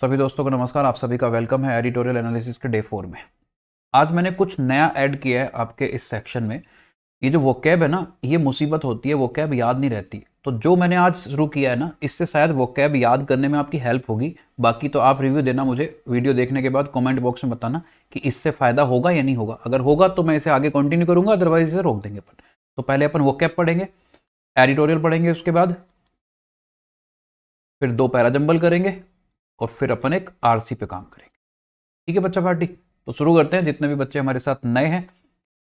सभी दोस्तों को नमस्कार। आप सभी का वेलकम है एडिटोरियल एनालिसिस के डे 4 में। आज मैंने कुछ नया ऐड किया है आपके इस सेक्शन में। ये जो वोकैब है ना, ये मुसीबत होती है, वोकैब याद नहीं रहती। तो जो मैंने आज शुरू किया है ना, इससे शायद वोकैब याद करने में आपकी हेल्प होगी। बाकी तो आप रिव्यू देना मुझे वीडियो देखने के बाद, कमेंट बॉक्स में बताना कि इससे फ़ायदा होगा या नहीं होगा। अगर होगा तो मैं इसे आगे कंटिन्यू करूंगा, अदरवाइज इसे रोक देंगे अपन। तो पहले अपन वोकैब पढ़ेंगे, एडिटोरियल पढ़ेंगे, उसके बाद फिर 2 पैरा जंबल करेंगे और फिर अपन एक आरसी पे काम करेंगे। ठीक है बच्चा पार्टी, तो शुरू करते हैं। जितने भी बच्चे हमारे साथ नए हैं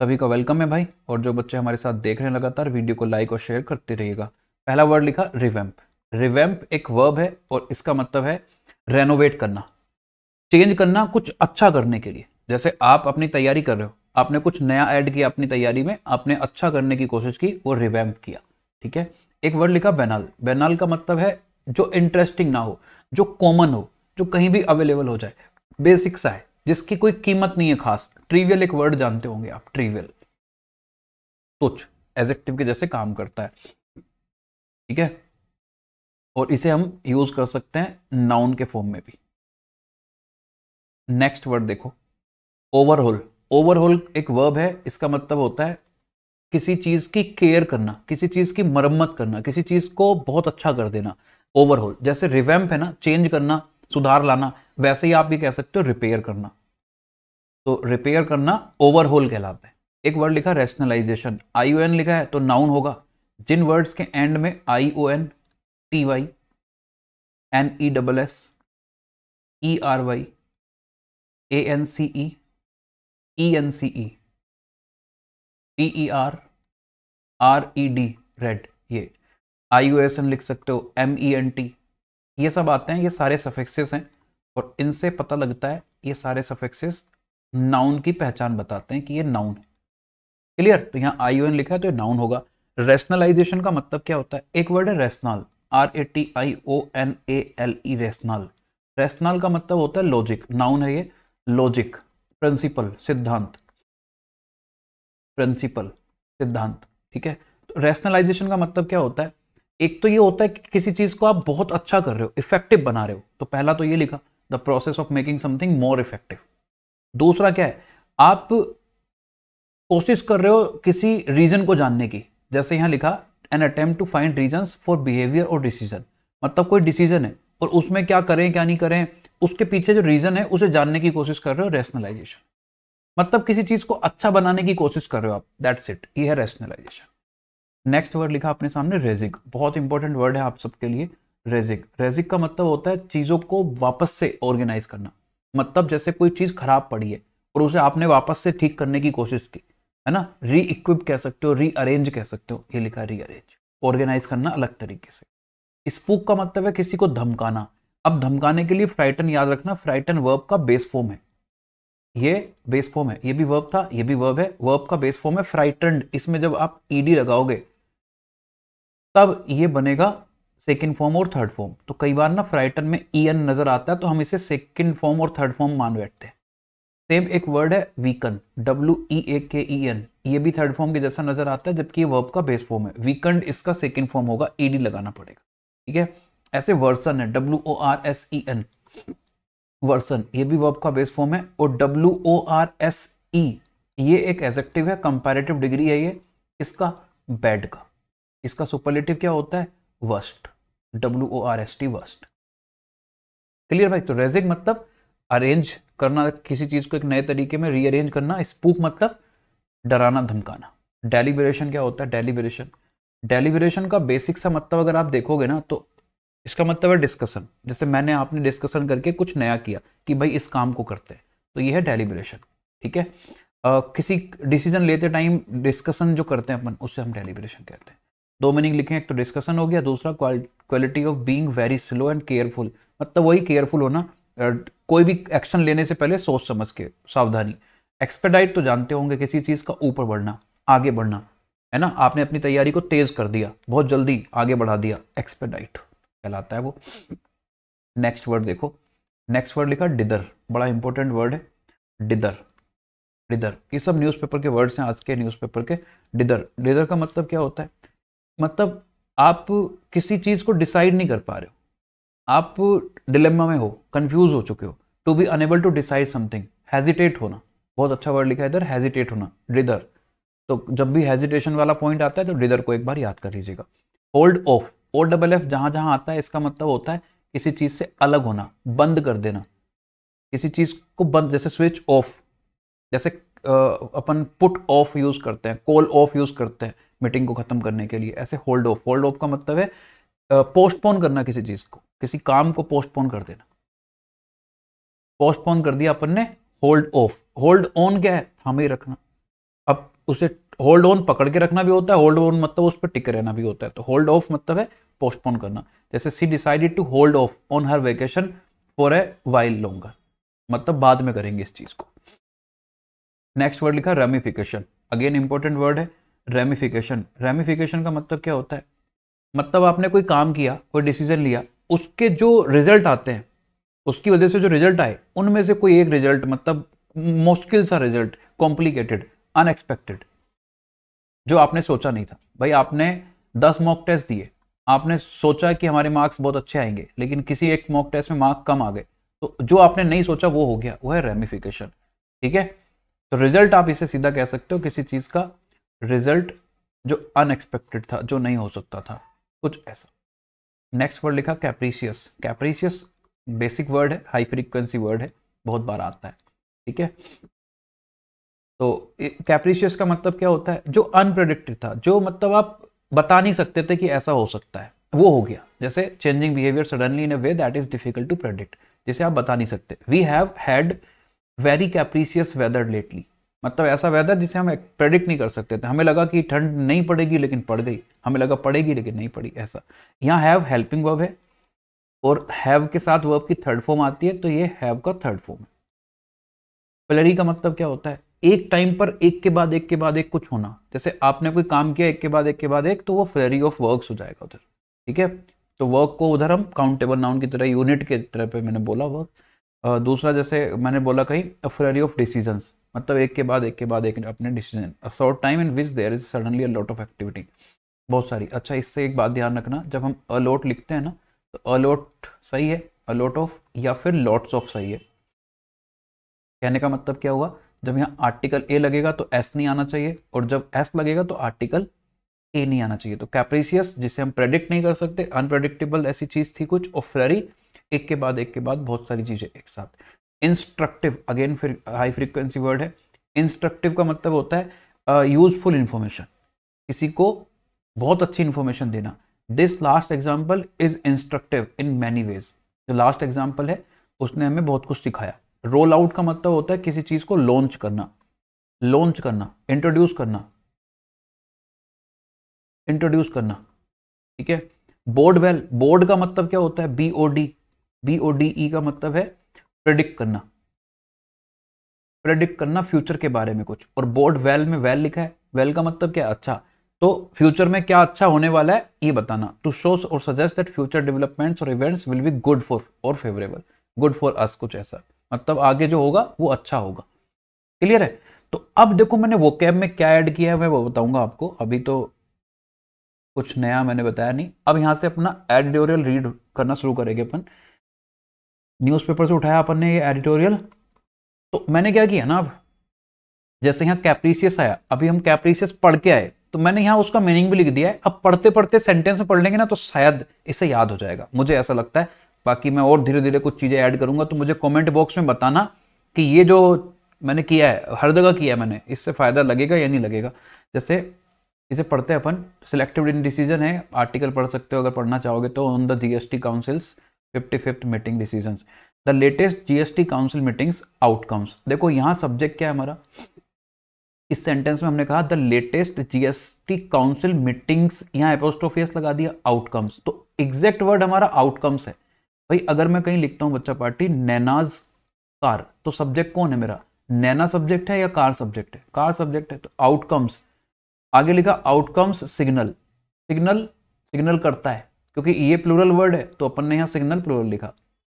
सभी का वेलकम है भाई, और जो बच्चे हमारे साथ देख रहे हैं लगातार, वीडियो को लाइक और शेयर करते रहिएगा। पहला वर्ड लिखा रिवैम्प। रिवैम्प एक वर्ब है और इसका मतलब है रेनोवेट करना, चेंज करना, कुछ अच्छा करने के लिए। जैसे आप अपनी तैयारी कर रहे हो, आपने कुछ नया ऐड किया अपनी तैयारी में, आपने अच्छा करने की कोशिश की, वो रिवैम्प किया। ठीक है। एक वर्ड लिखा बैनाल। बैनाल का मतलब है जो इंटरेस्टिंग ना हो, जो कॉमन हो, जो कहीं भी अवेलेबल हो जाए, बेसिक सा है, जिसकी कोई कीमत नहीं है खास। ट्रिवियल एक वर्ड जानते होंगे आप, ट्रिवियल, तुच्छ, एडजेक्टिव के जैसे काम करता है। ठीक है। और इसे हम यूज कर सकते हैं नाउन के फॉर्म में भी। नेक्स्ट वर्ड देखो, ओवरहोल। ओवरहोल एक वर्ब है, इसका मतलब होता है किसी चीज की केयर करना, किसी चीज की मरम्मत करना, किसी चीज को बहुत अच्छा कर देना। ओवरहोल, जैसे रिवैम्प है ना, चेंज करना, सुधार लाना, वैसे ही आप भी कह सकते हो रिपेयर करना। तो रिपेयर करना ओवरहोल कहलाता है। एक वर्ड लिखा रैशनलाइजेशन। ION लिखा है तो नाउन होगा। जिन वर्ड्स के एंड में ION, TY, NESS, ERY, ANCE, ENCE, PER, RED, red, ये IOSN लिख सकते हो, MENT, ये सब आते हैं। ये सारे सफिक्सेस हैं और इनसे पता लगता है, ये सारे सफिक्सेस नाउन की पहचान बताते हैं कि ये नाउन है। क्लियर। तो यहाँ ION लिखा है तो ये नाउन होगा। रेशनलाइजेशन का मतलब क्या होता है? एक वर्ड है रेशनल, RATIONALE, रेशनल। रेशनल का मतलब होता है लॉजिक, नाउन है ये। लॉजिक, प्रिंसिपल, सिद्धांत, प्रिंसिपल, सिद्धांत। ठीक है। तो रेशनलाइजेशन का मतलब क्या होता है? एक तो ये होता है कि किसी चीज को आप बहुत अच्छा कर रहे हो, इफेक्टिव बना रहे हो। तो पहला तो ये लिखा, the process of making something more effective. दूसरा क्या है? आप कोशिश कर रहे हो किसी रीजन को जानने की। जैसे यहां लिखा, an attempt to find reasons for behaviour और डिसीजन। मतलब कोई डिसीजन है और उसमें क्या करें क्या नहीं करें, उसके पीछे जो रीजन है उसे जानने की कोशिश कर रहे हो, रेशनलाइजेशन। मतलब किसी चीज को अच्छा बनाने की कोशिश कर रहे हो आप, दैट्स इट, ये है रेशनलाइजेशन। नेक्स्ट वर्ड लिखा अपने सामने रेजिक। बहुत इंपॉर्टेंट वर्ड है आप सबके लिए, रेजिक। रेजिक का मतलब होता है चीजों को वापस से ऑर्गेनाइज करना। मतलब जैसे कोई चीज खराब पड़ी है और उसे आपने वापस से ठीक करने की कोशिश की, है ना। री इक्विप कह सकते हो, री अरेंज कह सकते हो। ये लिखा रीअरेंज, ऑर्गेनाइज करना अलग तरीके से। स्पूक का मतलब है किसी को धमकाना। अब धमकाने के लिए फ्राइटन याद रखना, फ्राइटन वर्ब का बेस फॉर्म है। ये बेस फॉर्म है, ये भी वर्ब था, ये भी वर्ब है। वर्ब का बेस फॉर्म है फ्राइटन्ड। इसमें जब आप ईडी लगाओगे तब ये बनेगा सेकंड फॉर्म और थर्ड फॉर्म। तो कई बार ना फ्राइटन में EN नजर आता है तो हम इसे सेकंड फॉर्म और थर्ड फॉर्म मान बैठते हैं। सेम एक वर्ड है वीकन, WEAKEN, ये भी थर्ड फॉर्म के जैसा नजर आता है, जबकि ये वर्ब का बेस फॉर्म है। वीकंड इसका सेकंड फॉर्म होगा, ED लगाना पड़ेगा। ठीक है। ऐसे वर्सन है, WORSEN, वर्सन, ये भी वर्ब का बेस फॉर्म है। और WORSE, ये एक एडजेक्टिव है, कंपैरेटिव डिग्री है ये इसका, बैड का। इसका सुपरलेटिव क्या होता है? Worst, WORST, worst. क्लियर भाई। तो रेजिक मतलब अरेंज करना, किसी चीज को एक नए तरीके में रीअरेंज करना। स्पूक मतलब डराना धमकाना। डेलिब्रेशन क्या होता है? डेलिब्रेशन, डेलिब्रेशन का बेसिक सा मतलब अगर आप देखोगे ना तो इसका मतलब है डिस्कशन। जैसे मैंने आपने डिस्कशन करके कुछ नया किया कि भाई इस काम को करते हैं, तो ये है डेलिब्रेशन। ठीक है। किसी डिसीजन लेते टाइम डिस्कशन जो करते हैं अपन, उससे हम डेलिब्रेशन कहते हैं। 2 मीनिंग लिखे, एक तो डिस्कशन हो गया, दूसरा quality of being very slow and careful. मतलब वही केयरफुल होना, कोई भी एक्शन लेने से पहले सोच समझ के, सावधानी। एक्सपेडाइट तो जानते होंगे, किसी चीज का ऊपर बढ़ना, आगे बढ़ना, है ना। आपने अपनी तैयारी को तेज कर दिया, बहुत जल्दी आगे बढ़ा दिया, एक्सपेडाइट कहलाता है वो। नेक्स्ट वर्ड देखो, नेक्स्ट वर्ड लिखा डिदर। बड़ा इंपॉर्टेंट वर्ड है डिदर। डिदर, ये सब न्यूज़पेपर के वर्ड्स हैं, आज के न्यूज़पेपर के। डिदर, डिदर का मतलब क्या होता है? मतलब आप किसी चीज को डिसाइड नहीं कर पा रहे हो, आप डिलेमा में हो, कंफ्यूज हो चुके हो। To be unable to decide something, hesitate होना, बहुत अच्छा वर्ड लिखा है इधर, हेजिटेट होना, डिदर। तो जब भी हेजिटेशन वाला पॉइंट आता है तो डिदर को एक बार याद कर लीजिएगा। Hold off, O double F जहां जहां आता है इसका मतलब होता है किसी चीज से अलग होना, बंद कर देना, किसी चीज को बंद, जैसे स्विच ऑफ, जैसे अपन पुट ऑफ यूज करते हैं, कॉल ऑफ यूज करते हैं मीटिंग को खत्म करने के लिए, ऐसे होल्ड ऑफ। होल्ड ऑफ का मतलब है पोस्टपोन करना किसी चीज को, किसी काम को पोस्टपोन कर देना। पोस्टपोन कर दिया अपन ने, होल्ड ऑफ। होल्ड ऑन क्या है, थामे रखना। अब उसे होल्ड ऑन पकड़ के रखना भी होता है, होल्ड ऑन मतलब उस पर टिके रहना भी होता है। तो होल्ड ऑफ मतलब है पोस्टपोन करना। जैसे she decided to hold off on her vacation for a while longer, मतलब बाद में करेंगे इस चीज को। नेक्स्ट वर्ड लिखा रेमिफिकेशन, अगेन इंपॉर्टेंट वर्ड है रेमिफिकेशन। रेमिफिकेशन का मतलब क्या होता है, मतलब आपने कोई काम किया, कोई डिसीजन लिया, उसके जो रिजल्ट आते हैं, उसकी वजह से जो रिजल्ट आए, उनमें से कोई एक रिजल्ट, मतलब मुश्किल सा रिजल्ट, कॉम्प्लिकेटेड, अनएक्सपेक्टेड, जो आपने सोचा नहीं था। भाई आपने 10 मॉक टेस्ट दिए, आपने सोचा कि हमारे मार्क्स बहुत अच्छे आएंगे, लेकिन किसी एक मॉक टेस्ट में मार्क्स कम आ गए, तो जो आपने नहीं सोचा वो हो गया, वो है रेमिफिकेशन। ठीक है, तो रिजल्ट आप इसे सीधा कह सकते हो, किसी चीज का रिजल्ट जो अनएक्सपेक्टेड था, जो नहीं हो सकता था, कुछ ऐसा। नेक्स्ट वर्ड लिखा कैप्रीशियस। कैप्रीशियस बेसिक वर्ड है, हाई फ्रीक्वेंसी वर्ड है, बहुत बार आता है। ठीक है, तो कैप्रीशियस का मतलब क्या होता है, जो अनप्रेडिक्टेड था, जो मतलब आप बता नहीं सकते थे कि ऐसा हो सकता है, वो हो गया। जैसे changing behaviour suddenly in a way that is difficult to predict, जिसे आप बता नहीं सकते। We have had very capricious weather lately, मतलब ऐसा वेदर जिसे हम प्रेडिक्ट नहीं कर सकते थे। हमें लगा कि ठंड नहीं पड़ेगी लेकिन पड़ गई, हमें लगा पड़ेगी लेकिन नहीं पड़ी, ऐसा। यहाँ हैव हेल्पिंग वर्ब है, और हैव के साथ वर्ब की थर्ड फॉर्म आती है, तो ये हैव का थर्ड फॉर्म है। फ्लरी का मतलब क्या होता है, एक टाइम पर एक के बाद एक के बाद एक कुछ होना। जैसे आपने कोई काम किया एक के बाद एक के बाद एक, तो वो फ्लरी ऑफ वर्क्स हो जाएगा उधर। ठीक है, तो वर्क को उधर हम काउंटेबल नाउन की तरह, यूनिट के तरह पे मैंने बोला वर्क। दूसरा जैसे मैंने बोला कहीं फ्लरी ऑफ डिसीजंस, मतलब एक के बाद एक के बाद एक अपने decision. A short time in which there is suddenly a lot of activity, बहुत सारी। अच्छा, इससे एक बात ध्यान रखना, जब हम अलॉट लिखते हैं ना, तो अलॉट सही है, अलॉट ऑफ या फिर लॉट्स ऑफ सही है। कहने का मतलब क्या हुआ, जब यहाँ आर्टिकल ए लगेगा तो एस नहीं आना चाहिए, और जब एस लगेगा तो आर्टिकल ए नहीं आना चाहिए। तो कैप्रीशियस जिसे हम प्रेडिक्ट नहीं कर सकते, अनप्रेडिक्टेबल ऐसी चीज थी कुछ, और फ्लरी एक के बाद बहुत सारी चीजें एक साथ। इंस्ट्रक्टिव अगेन फिर हाई फ्रीक्वेंसी वर्ड है। इंस्ट्रक्टिव का मतलब होता है यूजफुल इंफॉर्मेशन, किसी को बहुत अच्छी इंफॉर्मेशन देना। This last example is instructive in many ways, जो लास्ट एग्जाम्पल है उसने हमें बहुत कुछ सिखाया। रोल आउट का मतलब होता है किसी चीज को लॉन्च करना, लॉन्च करना, इंट्रोड्यूस करना, इंट्रोड्यूस करना। ठीक है, बोर्ड वेल, बोर्ड का मतलब क्या होता है, BOD, BODE का मतलब है प्रेडिक्ट करना, प्रेडिक्ट करना फ्यूचर के बारे में कुछ। और बोर्ड वेल में वेल लिखा है, वेल का मतलब क्या, अच्छा, तो फ्यूचर में क्या अच्छा होने वाला है ये बताना। टू शो और सजेस्ट दैट फ्यूचर डेवलपमेंट्स और events will be good for और फेवरेबल, गुड फॉर अस, कुछ ऐसा, मतलब आगे जो होगा वो अच्छा होगा। क्लियर है। तो अब देखो मैंने वोकैब में क्या ऐड किया है मैं वो बताऊंगा आपको, अभी तो कुछ नया मैंने बताया नहीं। अब यहां से अपना एडिटोरियल रीड करना शुरू करेंगे अपन। न्यूज़पेपर से उठाया अपन ने ये एडिटोरियल, तो मैंने क्या किया ना, अब जैसे यहाँ कैप्रीशियस आया, अभी हम कैप्रीशियस पढ़ के आए, तो मैंने यहाँ उसका मीनिंग भी लिख दिया है। अब पढ़ते पढ़ते सेंटेंस में पढ़ लेंगे ना तो शायद इसे याद हो जाएगा, मुझे ऐसा लगता है। बाकी मैं और धीरे धीरे कुछ चीज़ें ऐड करूंगा, तो मुझे कमेंट बॉक्स में बताना कि ये जो मैंने किया है, हर जगह किया है मैंने, इससे फ़ायदा लगेगा या नहीं लगेगा। जैसे इसे पढ़ते हैं अपन, सिलेक्टिव इन डिसीजन है, आर्टिकल पढ़ सकते हो अगर पढ़ना चाहोगे तो, on the GST councils 55th meeting decisions, the latest GST council meetings outcomes. देखो यहाँ सब्जेक्ट क्या है हमारा, इस सेंटेंस में हमने कहा the latest GST council meetings, यहाँ एपोस्ट्रोफी एस लगा दिया, आउटकम्स, तो एग्जैक्ट वर्ड हमारा आउटकम्स है। भाई अगर मैं कहीं लिखता हूँ बच्चा पार्टी नैनाज कार, तो सब्जेक्ट कौन है मेरा, नैना सब्जेक्ट है या कार सब्जेक्ट है, कार सब्जेक्ट है। तो आउटकम्स, आगे लिखा आउटकम्स सिग्नल, सिग्नल सिग्नल करता है, क्योंकि ये प्लूरल वर्ड है तो अपन ने यहाँ सिग्नल प्लूरल लिखा,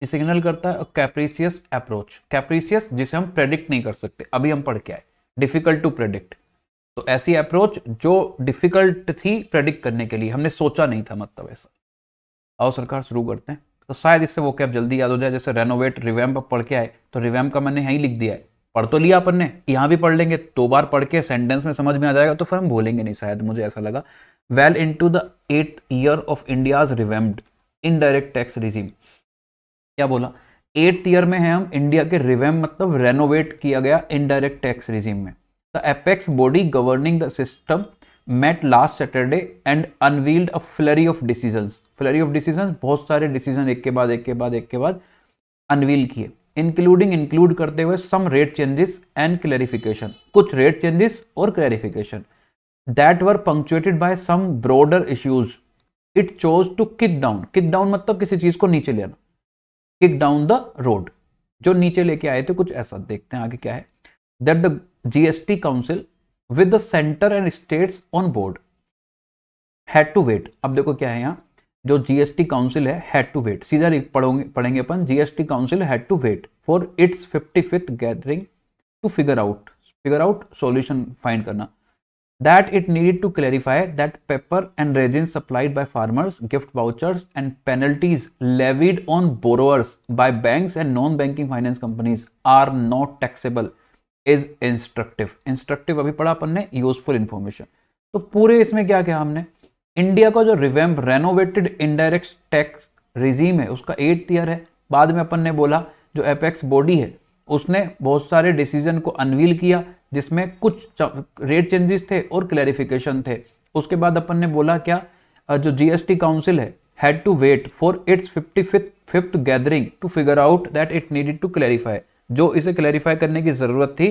ये सिग्नल करता है। कैप्रीशियस अप्रोच, कैप्रीशियस जिसे हम प्रेडिक्ट नहीं कर सकते, अभी हम पढ़ के आए, डिफिकल्ट टू प्रेडिक्ट, तो ऐसी अप्रोच जो डिफिकल्ट थी प्रेडिक्ट करने के लिए, हमने सोचा नहीं था, मतलब ऐसा। आओ सरकार शुरू करते हैं। तो शायद इससे वो कैब जल्दी याद हो जाए। जैसे रेनोवेट, रिवैम्प पढ़ के आए तो रिवैम्प का मैंने यहीं लिख दिया है, पढ़ तो लिया अपन ने, यहाँ भी पढ़ लेंगे, 2 बार पढ़ के सेंटेंस में समझ में आ जाएगा तो फिर हम भूलेंगे नहीं, शायद मुझे ऐसा लगा। Well into the 8th year of India's revamped indirect tax regime. क्या बोला, 8th ईयर में है हम, इंडिया के रिवैम्प मतलब रेनोवेट किया गया इनडायरेक्ट टैक्स रिजीम में। The apex body governing the system met last Saturday and unveiled a flurry of decisions। flurry of decisions, बहुत सारे डिसीजन एक के बाद अनवील किए, इंक्लूड करते हुए some rate changes and clarification, कुछ रेट चेंजेस और clarification, that were punctuated by some broader issues it chose to kick down मतलब किसी चीज को नीचे ले आना, किक डाउन द रोड, जो नीचे लेके आए थे कुछ ऐसा। देखते हैं आगे क्या है। That the GST council with the center and states on board had to wait। अब देखो क्या है यहाँ, जो जीएसटी काउंसिल है had to wait, सीधा पढ़ेंगे अपन, GST council had to wait for its 55th gathering to figure out solution find करना, that it needed to clarify that pepper and raisins supplied by farmers, gift vouchers and penalties levied on borrowers by banks and non-banking finance companies are not taxable is instructive अभी पढ़ा अपन ने, useful information. तो पूरे इसमें क्या किया हमने, India का जो revamp renovated indirect tax regime है उसका 8th ईयर है। बाद में अपन ने बोला जो एपेक्स बॉडी है उसने बहुत सारे डिसीजन को अनवील किया जिसमें कुछ रेट चेंजेस थे और क्लैरिफिकेशन थे। उसके बाद अपन ने बोला क्या, जो जीएसटी काउंसिल है had to wait for its 55th gathering to figure out that it needed to clarify, जो इसे क्लैरिफाई करने की जरूरत थी,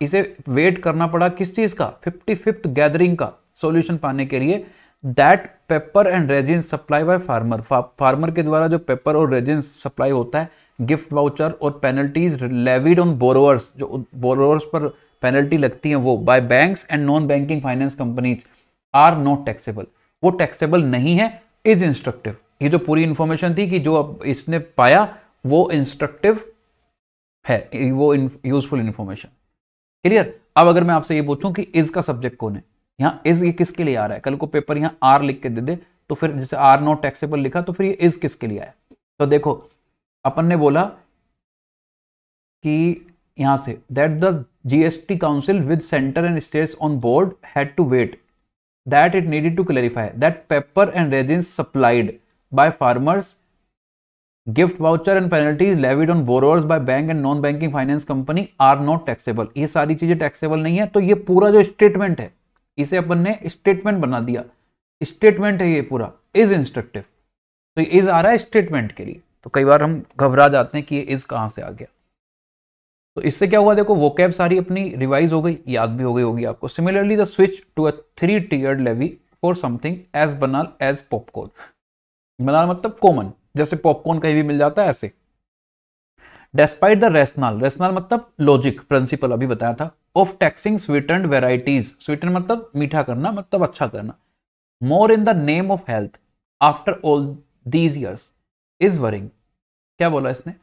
इसे वेट करना पड़ा किस चीज का, 55th गैदरिंग का सॉल्यूशन पाने के लिए। That paper and resin supply by farmer के द्वारा जो पेपर और रेजिन सप्लाई होता है, गिफ्ट वाउचर और पेनल्टीज लेविड ऑन बोरोवर्स, जो बोरोवर्स पर पेनल्टी लगती है वो, by banks and non banking finance companies are not taxable, वो टैक्सेबल नहीं है, इज इंस्ट्रक्टिव। ये जो पूरी इंफॉर्मेशन थी कि जो अब इसने पाया वो इंस्ट्रक्टिव है, वो यूजफुल इंफॉर्मेशन। क्लियर। अब अगर मैं आपसे ये पूछूं कि इज का सब्जेक्ट कौन है, यहाँ इज ये किसके लिए आ रहा है, कल को पेपर यहाँ आर लिख के दे दे तो फिर जैसे आर नॉट टैक्सेबल लिखा तो फिर ये इज किसके लिए आया। तो देखो अपन ने बोला कि यहां से that the GST council with centre and states on board had to wait that it needed to clarify that paper and resin supplied by farmers, gift voucher and penalties levied on borrowers by bank and non banking finance company are not taxable, ये सारी चीजें taxable नहीं है। तो ये पूरा जो statement है इसे अपन ने स्टेटमेंट बना दिया, स्टेटमेंट है ये पूरा, इज इंस्ट्रक्टिव। तो इज आ रहा है स्टेटमेंट के लिए, तो कई बार हम घबरा जाते हैं कि ये इज कहां से आ गया। तो इससे क्या हुआ, देखो वोकैब सारी अपनी रिवाइज हो गई, याद भी हो गई होगी आपको। Similarly the switch to a 3-tiered levy for something as banal as popcorn, banal मतलब कॉमन, जैसे पॉपकॉर्न कहीं भी मिल जाता है ऐसे। डेस्पाइट द रेशनल मतलब लॉजिक, प्रिंसिपल अभी बताया था, of taxing sweetened varieties, sweeten मतलब मीठा करना, मतलब अच्छा करना, more in the name of health after all these years is worrying. क्या बोला इसने,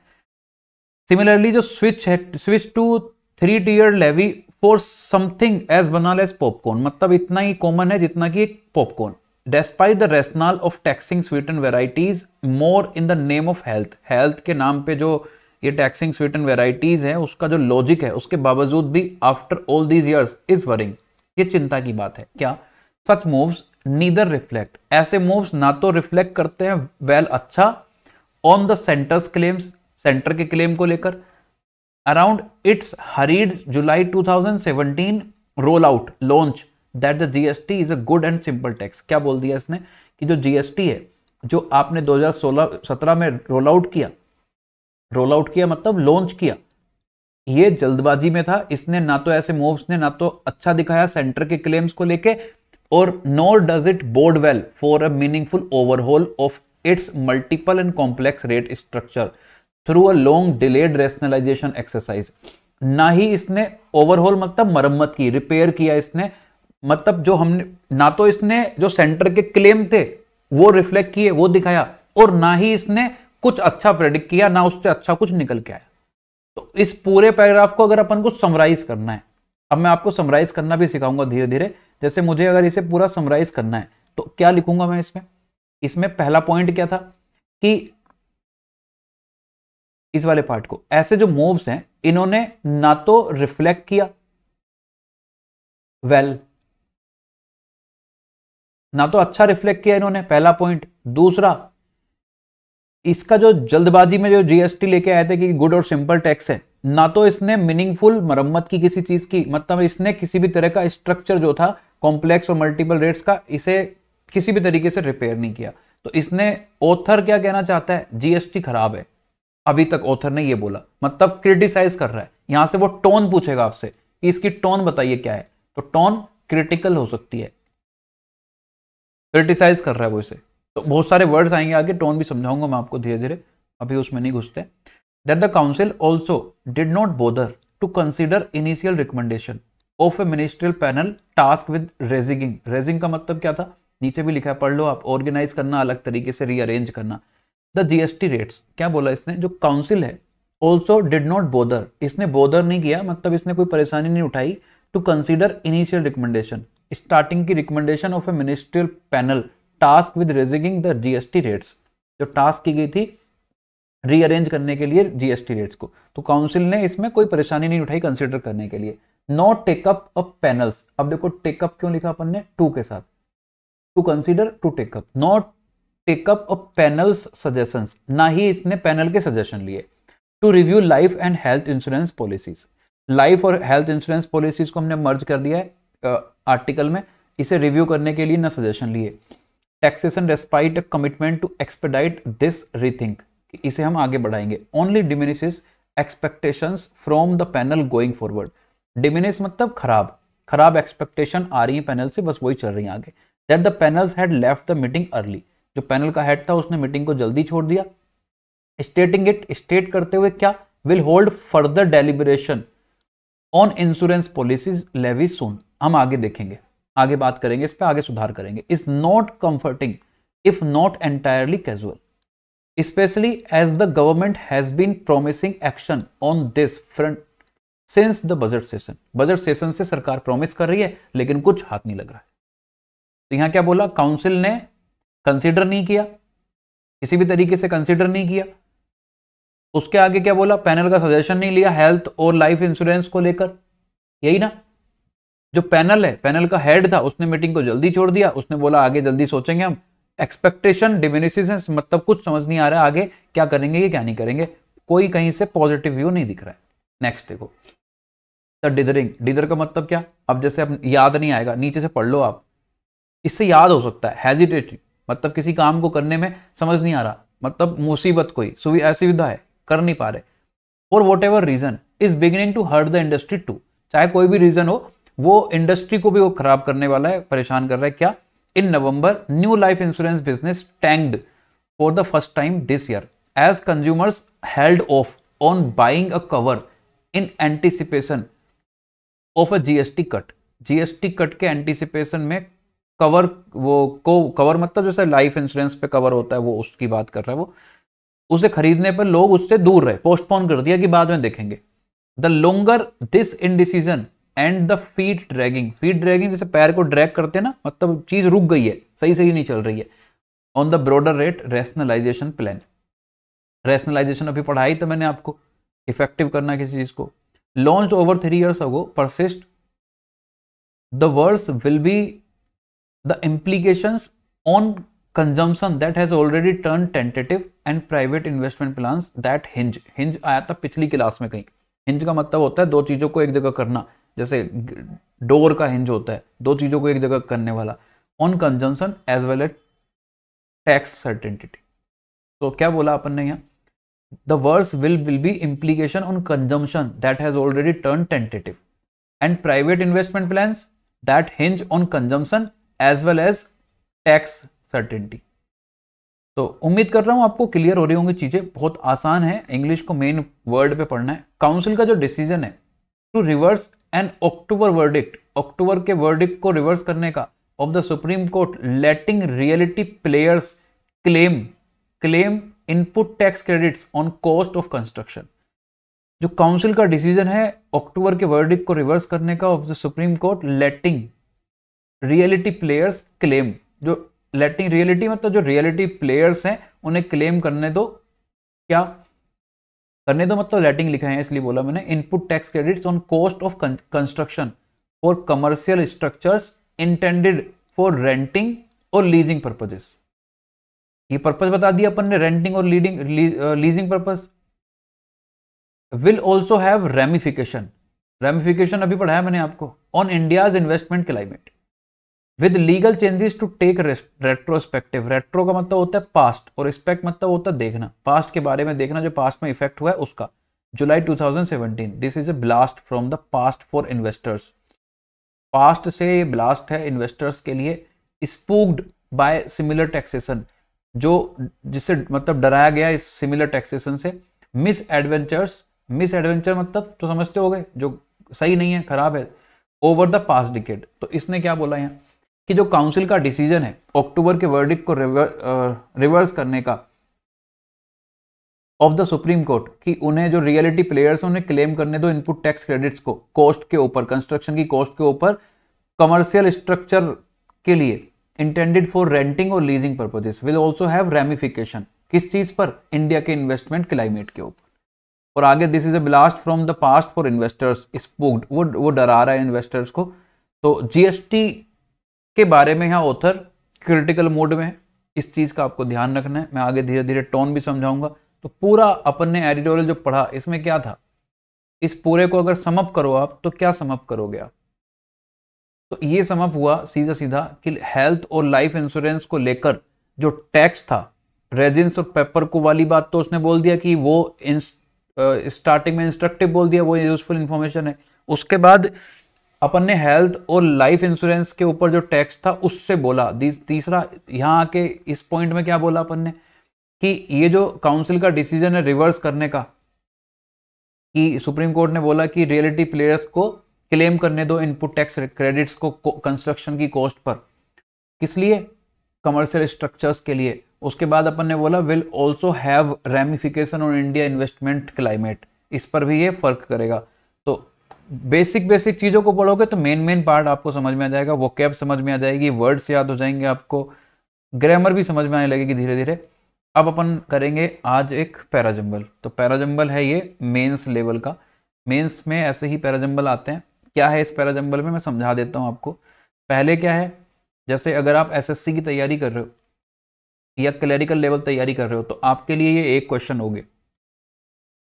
सिमिलरली जो switch to 3-tiered levy for something as banal as popcorn, मतलब इतना ही कॉमन है जितना कि एक popcorn. Despite the rationale of taxing sweetened varieties more in the name of health, health के नाम पे जो ये taxing sweetened varieties है उसका जो लॉजिक है उसके बावजूद भी after all these years is worrying, ये चिंता की बात है। क्या, such moves neither reflect, ऐसे moves ना तो reflect करते हैं well अच्छा on the center's claims, centre के क्लेम को लेकर, around its hurried July 2017 roll out launch that the GST is a good and simple tax। क्या बोल दिया इसने कि जो GST है जो आपने 2016-17 में रोल आउट किया मतलब लॉन्च किया, ये जल्दबाजी में था, इसने ना तो ऐसे मूव्स ने ना तो अच्छा दिखाया सेंटर के क्लेम्स को लेके, और nor does it bode well for a meaningful overhaul of its multiple and complex rate structure through a long delayed rationalisation exercise. ना ही इसने ओवरहॉल मतलब मरम्मत की, रिपेयर किया इसने, मतलब जो हमने ना तो इसने जो सेंटर के क्लेम थे वो रिफ्लेक्ट किए, वो दिखाया, और ना ही इसने कुछ अच्छा प्रेडिक्ट किया, ना उससे अच्छा कुछ निकल के आया। तो इस पूरे पैराग्राफ को अगर अपन को समराइज करना है, अब मैं आपको समराइज करना भी सिखाऊंगा धीरे धीरे, जैसे मुझे अगर इसे पूरा समराइज करना है तो क्या लिखूंगा मैं इसमें पहला पॉइंट क्या था कि इस वाले पार्ट को, ऐसे जो मूव्स हैं इन्होंने ना तो रिफ्लेक्ट किया वेल, ना तो अच्छा रिफ्लेक्ट किया इन्होंने, पहला पॉइंट। दूसरा, इसका जो जल्दबाजी में जो जीएसटी लेके आए थे कि गुड और सिंपल टैक्स है, ना तो इसने मीनिंगफुल मरम्मत की किसी चीज की, मतलब इसने किसी भी तरह का स्ट्रक्चर जो था कॉम्प्लेक्स और मल्टीपल रेट्स का, इसे किसी भी तरीके से रिपेयर नहीं किया। तो इसने, ऑथर क्या कहना चाहता है, जीएसटी खराब है, अभी तक ऑथर ने ये बोला, मतलब क्रिटिसाइज कर रहा है। यहां से वो टोन पूछेगा आपसे कि इसकी टोन बताइए क्या है, तो टोन क्रिटिकल हो सकती है, क्रिटिसाइज कर रहा है वो इसे। तो बहुत सारे वर्ड्स आएंगे आगे, टोन भी समझाऊंगा मैं आपको धीरे धीरे, अभी उसमें नहीं घुसते। That the council also did not bother to consider initial recommendation of a ministerial panel task with raising. Raising का मतलब क्या था, नीचे भी लिखा है, पढ़ लो आप, ऑर्गेनाइज करना, अलग तरीके से रीअरेंज करना। द जीएसटी रेट्स, क्या बोला इसने, जो काउंसिल है ऑल्सो डिड नॉट बोदर, इसने बोदर नहीं किया, मतलब इसने कोई परेशानी नहीं उठाई, to consider initial recommendation, starting की recommendation of a ministerial panel task with raising the GST rates, जो टास्क की गई थी रीअरेंज करने के लिए जीएसटी रेट्स को, तो काउंसिल ने इसमें कोई परेशानी नहीं उठाई कंसिडर करने के लिए। नॉट टेकअप ऑफ पैनल्स, अब देखो टेकअप क्यों लिखा अपन ने, टू के साथ, to consider to take up, not take up of panels suggestions, ना ही इसने पैनल के सजेशन लिए। To review life and health insurance policies, life और हेल्थ इंश्योरेंस पॉलिसीज को हमने मर्ज कर दिया है आर्टिकल में, इसे रिव्यू करने के लिए ना सजेशन लिए। Taxation respite commitment to expedite this rethink, इसे हम आगे बढ़ाएंगे। Only diminishes expectations from the panel going forward, diminish मतलब खराब, खराब एक्सपेक्टेशन आ रही है पैनल से, बस वही चल रही है आगे। That the panels had left the meeting early, जो पैनल का हेड था उसने मीटिंग को जल्दी छोड़ दिया। स्टेटिंग इट, स्टेट करते हुए क्या, will hold further deliberation on insurance policies levy soon, हम आगे देखेंगे, आगे बात करेंगे इस पर, आगे सुधार करेंगे। Is not comforting if not entirely casual, specially as the government has been promising action on this front since the budget session, budget session से सरकार प्रॉमिस कर रही है लेकिन कुछ हाथ नहीं लग रहा है। तो यहां क्या बोला, काउंसिल ने कंसीडर नहीं किया, किसी भी तरीके से कंसीडर नहीं किया। उसके आगे क्या बोला, पैनल का सजेशन नहीं लिया हेल्थ और लाइफ इंश्योरेंस को लेकर, यही ना। जो पैनल है, पैनल का हेड था, उसने मीटिंग को जल्दी छोड़ दिया, उसने बोला आगे जल्दी सोचेंगे हम। एक्सपेक्टेशन डिमिनिशेस, मतलब कुछ समझ नहीं आ रहा है आगे क्या करेंगे कि क्या नहीं करेंगे, कोई कहीं से पॉजिटिव व्यू नहीं दिख रहा है। नेक्स्ट देखो, द डिदरिंग, डिदर का मतलब क्या, अब जैसे अब याद नहीं आएगा, नीचे से पढ़ लो आप, इससे याद हो सकता है। हेजिटेटिंग मतलब किसी काम को करने में समझ नहीं आ रहा, मतलब मुसीबत कोई असुविधा है, कर नहीं पा रहे। और whatever reason is beginning to hurt the industry too, चाहे कोई भी रीजन हो, वो इंडस्ट्री को भी वो खराब करने वाला है, परेशान कर रहा है। क्या, in November new life insurance business tanked for the first time this year as consumers held off on buying a cover in anticipation of a GST cut, GST cut के एंटिसिपेशन में कवर, वो को cover मतलब जैसे life insurance पे cover होता है, वो उसकी बात कर रहा है वो, उसे खरीदने पर लोग उससे दूर रहे, पोस्टपोन कर दिया कि बाद में देखेंगे। The longer this indecision and the feet dragging, feet dragging जैसे पैर को ड्रैग करते हैं ना, मतलब चीज रुक गई है, सही सही नहीं चल रही है। On the broader rate rationalisation plan, rationalisation अभी पढ़ाई तो मैंने आपको, इफेक्टिव करना किसी चीज को। Launched over 3 years ago, persist the words will be the implications on consumption that has already turned tentative and private investment plans that hinge, hinge आया था पिछली क्लास में कहीं। hinge का मतलब होता है दो चीजों को एक जगह करना, जैसे डोर का hinge होता है, दो चीजों को एक जगह करने वाला। On consumption as well as tax certainty, तो क्या बोला अपन ने यहाँ, the words will be implication on consumption that has already turned tentative and private investment plans that hinge on consumption as well as tax certainty. तो उम्मीद कर रहा हूं आपको क्लियर हो रही होंगी चीजें, बहुत आसान है, इंग्लिश को मेन वर्ड पे पढ़ना है। काउंसिल का जो डिसीजन है to reverse an October verdict, October के वर्डिक्ट को रिवर्स करने का, of the Supreme Court letting reality players claim input tax credits on cost of construction. जो काउंसिल का डिसीजन है अक्टूबर के वर्डिक्ट को रिवर्स करने का, of the Supreme Court letting reality players claim, जो लेटिंग रियलिटी मतलब जो रियलिटी प्लेयर्स हैं उन्हें क्लेम करने दो, क्या, करने दो मतलब लेटिंग लिखा है इसलिए बोला मैंने। Input tax credits on cost of construction for commercial structures intended for renting और लीजिंग पर्पजेस। ये पर्पज बता दिया अपन ने, रेंटिंग और leasing purpose. Will also have ramification, ramification अभी पढ़ाया मैंने आपको, on India's investment climate with legal changes to take retrospective. Retro का मतलब होता है पास्ट और रिस्पेक्ट मतलब होता है देखना, पास्ट के बारे में देखना, जो पास्ट में इफेक्ट हुआ है उसका। जुलाई 2017, this is a blast from the past for investors. Past से ये ब्लास्ट है इन्वेस्टर्स के लिए। स्पूक्ड बाय सिमिलर टैक्सेशन, जो जिससे मतलब डराया गया इस सिमिलर टैक्सेशन से। मिस एडवेंचर्स, मिस एडवेंचर मतलब तो समझते होगे जो सही नहीं है, खराब है, ओवर द पास्ट डिकेड। तो इसने क्या बोला यहाँ कि जो काउंसिल का डिसीजन है अक्टूबर के वर्डिक्ट को रिवर्स करने का ऑफ द सुप्रीम कोर्ट, कि उन्हें जो रियलिटी प्लेयर्स हैं उन्हें क्लेम करने दो इनपुट टैक्स क्रेडिट्स को कॉस्ट के ऊपर, कंस्ट्रक्शन की कॉस्ट के ऊपर, कमर्शियल स्ट्रक्चर के लिए इंटेंडेड फॉर रेंटिंग और leasing purposes. Will also have ramification, किस चीज पर? इंडिया के इन्वेस्टमेंट क्लाइमेट के ऊपर। और आगे this is a blast from the past for investors spooked, वो डरा रहा है इन्वेस्टर्स को। तो जीएसटी के बारे में यहाँ ऑथर क्रिटिकल मोड में है, इस चीज का आपको ध्यान रखना है। मैं आगे धीरे धीरे टोन भी समझाऊंगा। तो पूरा अपन ने एडिटोरियल जो पढ़ा इसमें क्या था, इस पूरे को अगर समअप करो आप तो क्या समअप करोगे आप? तो ये समअप हुआ सीधा सीधा कि हेल्थ और लाइफ इंश्योरेंस को लेकर जो टैक्स था, रेजिन्स और पेपर को वाली बात तो उसने बोल दिया कि वो स्टार्टिंग में इंस्ट्रक्टिव बोल दिया, वो यूजफुल इंफॉर्मेशन है। उसके बाद अपन ने हेल्थ और लाइफ इंश्योरेंस के ऊपर जो टैक्स था उससे बोला। तीसरा यहाँ आके इस पॉइंट में क्या बोला अपन ने कि ये जो काउंसिल का डिसीजन है रिवर्स करने का, कि सुप्रीम कोर्ट ने बोला कि रियलिटी प्लेयर्स को क्लेम करने दो इनपुट टैक्स क्रेडिट्स को कंस्ट्रक्शन की कॉस्ट पर, किस लिए? कमर्शियल स्ट्रक्चर्स के लिए। उसके बाद अपन ने बोला will also have ramification on India investment climate, इस पर भी ये फर्क करेगा। तो बेसिक बेसिक चीज़ों को पढ़ोगे तो मेन पार्ट आपको समझ में आ जाएगा, वोकैब समझ में आ जाएगी, वर्ड्स याद हो जाएंगे आपको, ग्रामर भी समझ में आने लगेगी धीरे धीरे। अब अपन करेंगे आज एक पैराजंबल। तो पैराजंबल है ये मेंस लेवल का, मेंस में ऐसे ही पैराजंबल आते हैं। क्या है इस पैराजंबल में, मैं समझा देता हूँ आपको। पहले क्या है, जैसे अगर आप एसएससी की तैयारी कर रहे हो या क्लरिकल लेवल तैयारी कर रहे हो तो आपके लिए ये एक क्वेश्चन होगे,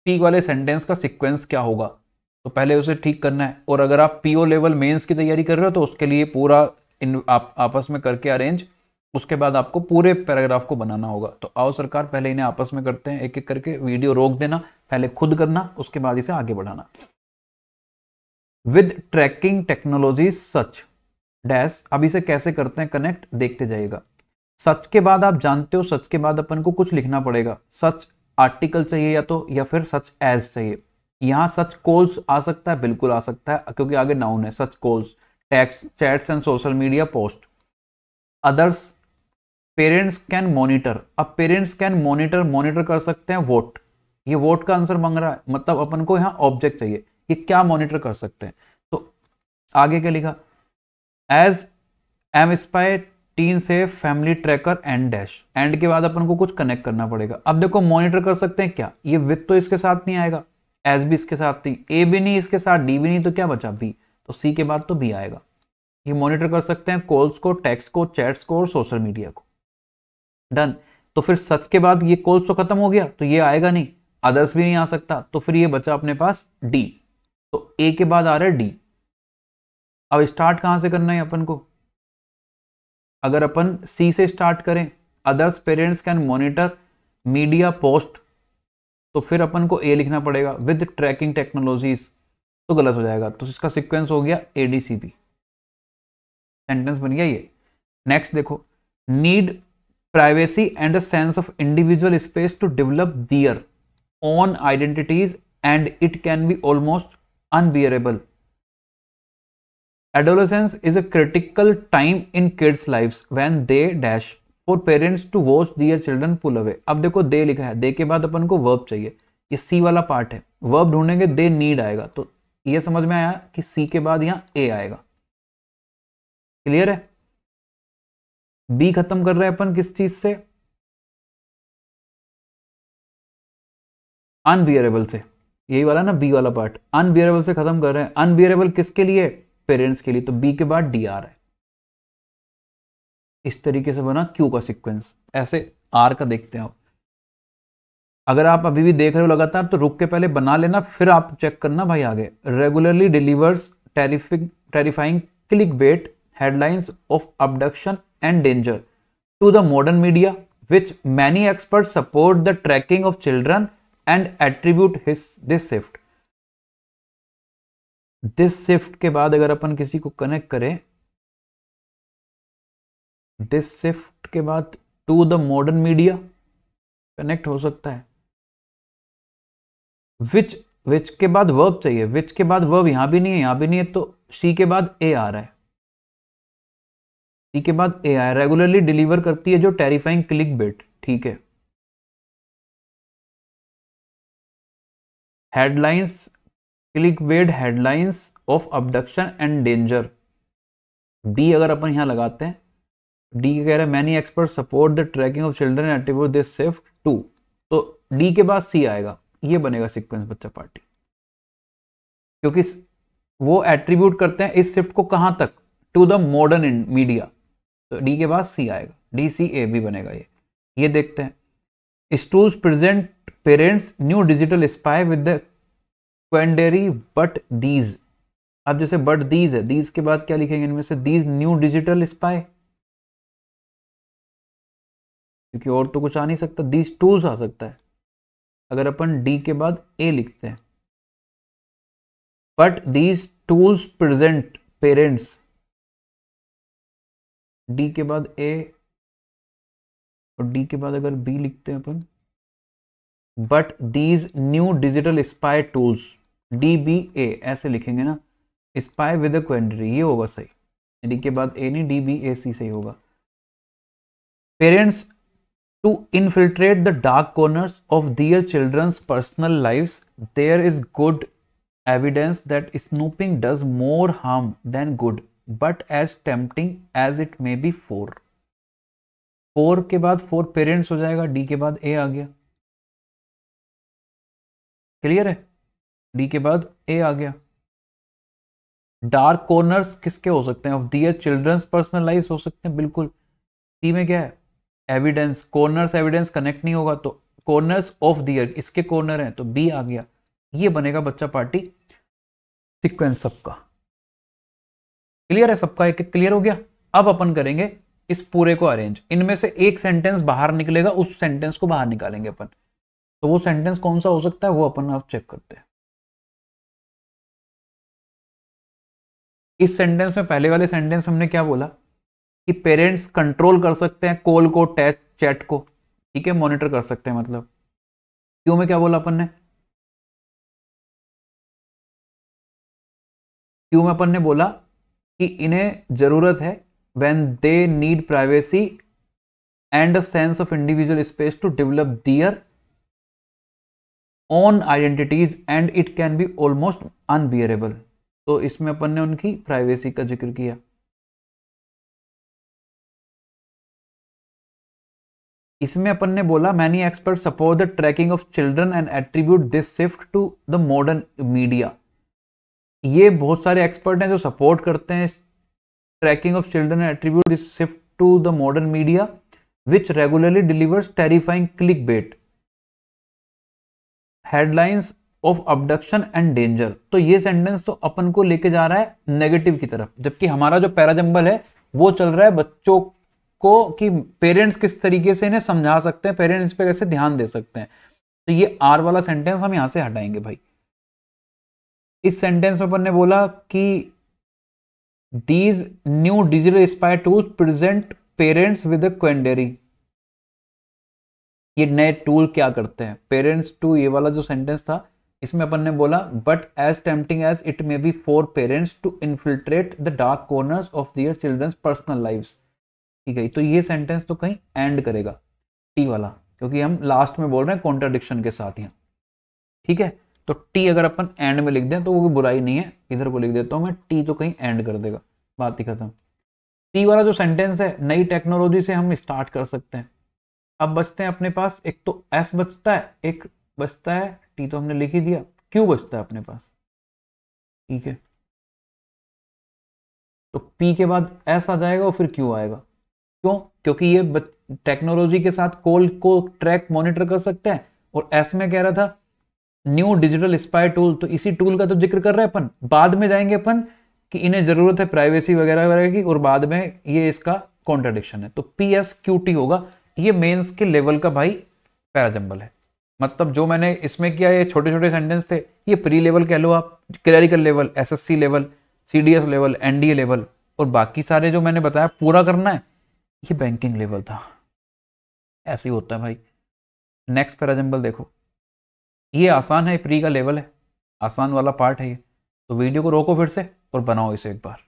पी वाले सेंटेंस का सिक्वेंस क्या होगा, तो पहले उसे ठीक करना है। और अगर आप पीओ लेवल मेंस की तैयारी कर रहे हो तो उसके लिए पूरा आप आपस में करके अरेंज, उसके बाद आपको पूरे पैराग्राफ को बनाना होगा। तो आओ सरकार पहले इन्हें आपस में करते हैं, एक एक करके वीडियो रोक देना, पहले खुद करना, उसके बाद इसे आगे बढ़ाना। With tracking technology such dash, अब इसे कैसे करते हैं कनेक्ट, देखते जाइएगा। सच के बाद आप जानते हो, सच के बाद अपन को कुछ लिखना पड़ेगा। सच आर्टिकल चाहिए या तो, या फिर सच एज चाहिए। यहां सच कॉल्स आ सकता है, बिल्कुल आ सकता है क्योंकि आगे नाउन है। Such calls, text, chats and social media post. Others, parents can monitor. अब पेरेंट्स कैन मॉनिटर, मॉनिटर कर सकते हैं वोट, ये वोट का आंसर मांग रहा है, मतलब अपन को यहाँ ऑब्जेक्ट चाहिए, ये क्या मॉनिटर कर सकते हैं। तो आगे क्या लिखा, एज एम स्पाई टीन से family tracker and dash, and के बाद अपन को कुछ कनेक्ट करना पड़ेगा। अब देखो मॉनिटर कर सकते हैं क्या, ये विथ तो इसके साथ नहीं आएगा, एज भी इसके साथ नहीं, ए भी नहीं इसके साथ, डी भी नहीं, तो क्या बचा बी, तो सी के बाद तो बी आएगा। ये मॉनिटर कर सकते हैं कॉल्स को, टेक्स्ट को, चैट्स को और सोशल मीडिया को। डन। तो फिर सच के बाद ये कॉल्स तो खत्म हो गया, तो ये आएगा नहीं, अदर्स भी नहीं आ सकता, तो फिर ये बचा अपने पास डी। तो ए के बाद आ रहा है डी। अब स्टार्ट कहां से करना है अपन को, अगर अपन सी से स्टार्ट करें, others parents can monitor media post, तो फिर अपन को ए लिखना पड़ेगा विद ट्रैकिंग टेक्नोलॉजीज, तो गलत हो जाएगा। तो इसका सीक्वेंस हो गया एडीसीपी, सेंटेंस बन गया ये। नेक्स्ट देखो, need privacy and a sense of individual space to develop their own identities and it can be almost unbearable. Adolescence is a critical time in kids' lives when they dash for parents to watch their children pull away। अब देखो दे लिखा है, दे के बाद अपन को verb चाहिए, ये सी वाला पार्ट है, वर्ब ढूंढेंगे, दे नीड आएगा। तो ये समझ में आया कि सी के बाद यहाँ ए आएगा, क्लियर है। बी खत्म कर रहे हैं अपन किस चीज से, अनबियरेबल से, यही वाला ना बी वाला पार्ट, अनबियरेबल से खत्म कर रहे हैं। अनबियरेबल किसके लिए? पेरेंट्स के लिए, तो बी के बाद डी आ रहा है। इस तरीके से बना क्यू का सीक्वेंस। ऐसे आर का देखते हैं आप। अगर आप अभी भी देख रहे हो लगातार तो रुक के पहले बना लेना, फिर आप चेक करना भाई आगे। Regularly delivers terrifying click bait headlines of abduction and danger to the modern media which many experts support the tracking of children and attribute this shift। this shift के बाद अगर अपन किसी को कनेक्ट करें, this shift के बाद to the modern media connect हो सकता है। which के बाद वर्ब चाहिए, which के बाद वर्ब यहां भी नहीं है, यहां भी नहीं है, तो सी के बाद ए आ रहा है, सी के बाद ए आया। रेगुलरली डिलीवर करती है जो टेरिफाइंग क्लिक बेट, ठीक है। Headlines click bait headlines of abduction and danger, D अगर अपन यहां लगाते हैं, डी कह रहा है many expert support the tracking of children attribute this shift to, तो डी के बाद सी आएगा, ये बनेगा सीक्वेंस बच्चा पार्टी, क्योंकि वो एट्रीब्यूट करते हैं इस शिफ्ट को कहां तक? टू द मॉडर्न मीडिया, तो डी के बाद सी आएगा, डी सी ए भी बनेगा ये देखते हैं। Tools present parents new digital spy with the quandary but these. अब जैसे बट दीज है, दीज के बाद क्या लिखेंगे इनमें से? दीज न्यू डिजिटल स्पाई, क्योंकि और तो कुछ आ नहीं सकता, दीज टूल्स आ सकता है अगर अपन डी के बाद ए लिखते हैं। But these tools present parents, D के बाद ए और डी के बाद अगर बी लिखते हैं अपन, but these new digital spy tools, D B A ऐसे लिखेंगे ना, स्पाई विद अ क्वेंडरी, ये होगा सही। डी के बाद ए नहीं, डी बी ए सी सही होगा। Parents to infiltrate the dark corners of their children's personal lives, there is good evidence that snooping does more harm than good but as tempting as it may be. Four के बाद four parents हो जाएगा, D के बाद ए आ गया, clear है? D के बाद ए आ गया। डार्क कॉर्नर्स किसके हो सकते हैं? Of their children's personal lives हो सकते हैं, बिल्कुल। सी में क्या है? एविडेंस, कॉर्नर्स एविडेंस कनेक्ट नहीं होगा, तो कॉर्नर्स ऑफ दियर, इसके कॉर्नर हैं, तो बी आ गया। ये बनेगा बच्चा पार्टी सीक्वेंस सबका। क्लियर है? सबका एक एक क्लियर हो गया। अब अपन करेंगे इस पूरे को अरेंज, इनमें से एक सेंटेंस बाहर निकलेगा, उस सेंटेंस को बाहर निकालेंगे अपन। तो वो सेंटेंस कौन सा हो सकता है वो अपन आप चेक करते हैं। इस सेंटेंस में, पहले वाले सेंटेंस हमने क्या बोला कि पेरेंट्स कंट्रोल कर सकते हैं कॉल को, चैट को, ठीक है, मॉनिटर कर सकते हैं। मतलब क्यों में क्या बोला अपन ने? क्यों में अपन ने बोला कि इन्हें जरूरत है when they need privacy and a sense of individual space to develop their own identities and it can be almost unbearable। तो इसमें अपन ने उनकी प्राइवेसी का जिक्र किया। इसमें अपन ने बोला many expert support the tracking of children and attribute this shift to the modern media. ये बहुत सारे एक्सपर्ट हैं जो सपोर्ट करते हैं tracking of children and attribute this shift to the modern media which regularly delivers terrifying click bait headlines of abduction and danger. तो ये sentence तो अपन को लेके जा रहा है नेगेटिव की तरफ, जबकि हमारा जो पैराजंबल है वो चल रहा है बच्चों को कि पेरेंट्स किस तरीके से इन्हें समझा सकते हैं, पेरेंट्स पे कैसे ध्यान दे सकते हैं। तो ये आर वाला सेंटेंस हम यहां से हटाएंगे भाई। इस सेंटेंस में अपन ने बोला कि these new digital spy tools present parents with a quandary. ये नए टूल क्या करते हैं? पेरेंट्स टू, ये वाला जो सेंटेंस था इसमें अपन ने बोला but as tempting as it may be for parents to infiltrate the dark corners of their children's personal lives. ठीक है, तो ये सेंटेंस तो कहीं एंड करेगा टी वाला, क्योंकि हम लास्ट में बोल रहे हैं कॉन्ट्राडिक्शन के साथ यहाँ। ठीक है, तो टी अगर अपन एंड में लिख दें तो वो बुराई नहीं है, इधर को लिख देता हूं मैं, टी तो कहीं एंड कर देगा, बात ही खत्म। टी वाला जो सेंटेंस है नई टेक्नोलॉजी से हम स्टार्ट कर सकते हैं। अब बचते हैं अपने पास, एक तो एस बचता है, एक बचता है टी तो हमने लिख ही दिया, क्यू बचता है अपने पास, ठीक है। तो पी के बाद एस आ जाएगा और फिर क्यू आएगा। क्यों? क्योंकि ये टेक्नोलॉजी के साथ कोल को ट्रैक मॉनिटर कर सकते हैं, और एस में कह रहा था न्यू डिजिटल स्पाई टूल, तो इसी टूल का तो जिक्र कर रहे हैं अपन। बाद में जाएंगे अपन कि इन्हें जरूरत है प्राइवेसी वगैरह वगैरह की, और बाद में ये इसका कॉन्ट्रडिक्शन है। तो पी एस क्यू टी होगा। ये मेंस के लेवल का भाई पैराजंबल है। मतलब जो मैंने इसमें किया, ये छोटे छोटे सेंटेंस थे, ये प्री लेवल कह लो आप, clerical level, SSC level, CDS level, NDA level, और बाकी सारे जो मैंने बताया पूरा करना है, ये बैंकिंग लेवल था। ऐसे ही होता है भाई। नेक्स्ट पैराजंबल देखो, ये आसान है, प्री का लेवल है, आसान वाला पार्ट है ये। तो वीडियो को रोको फिर से और बनाओ इसे एक बार,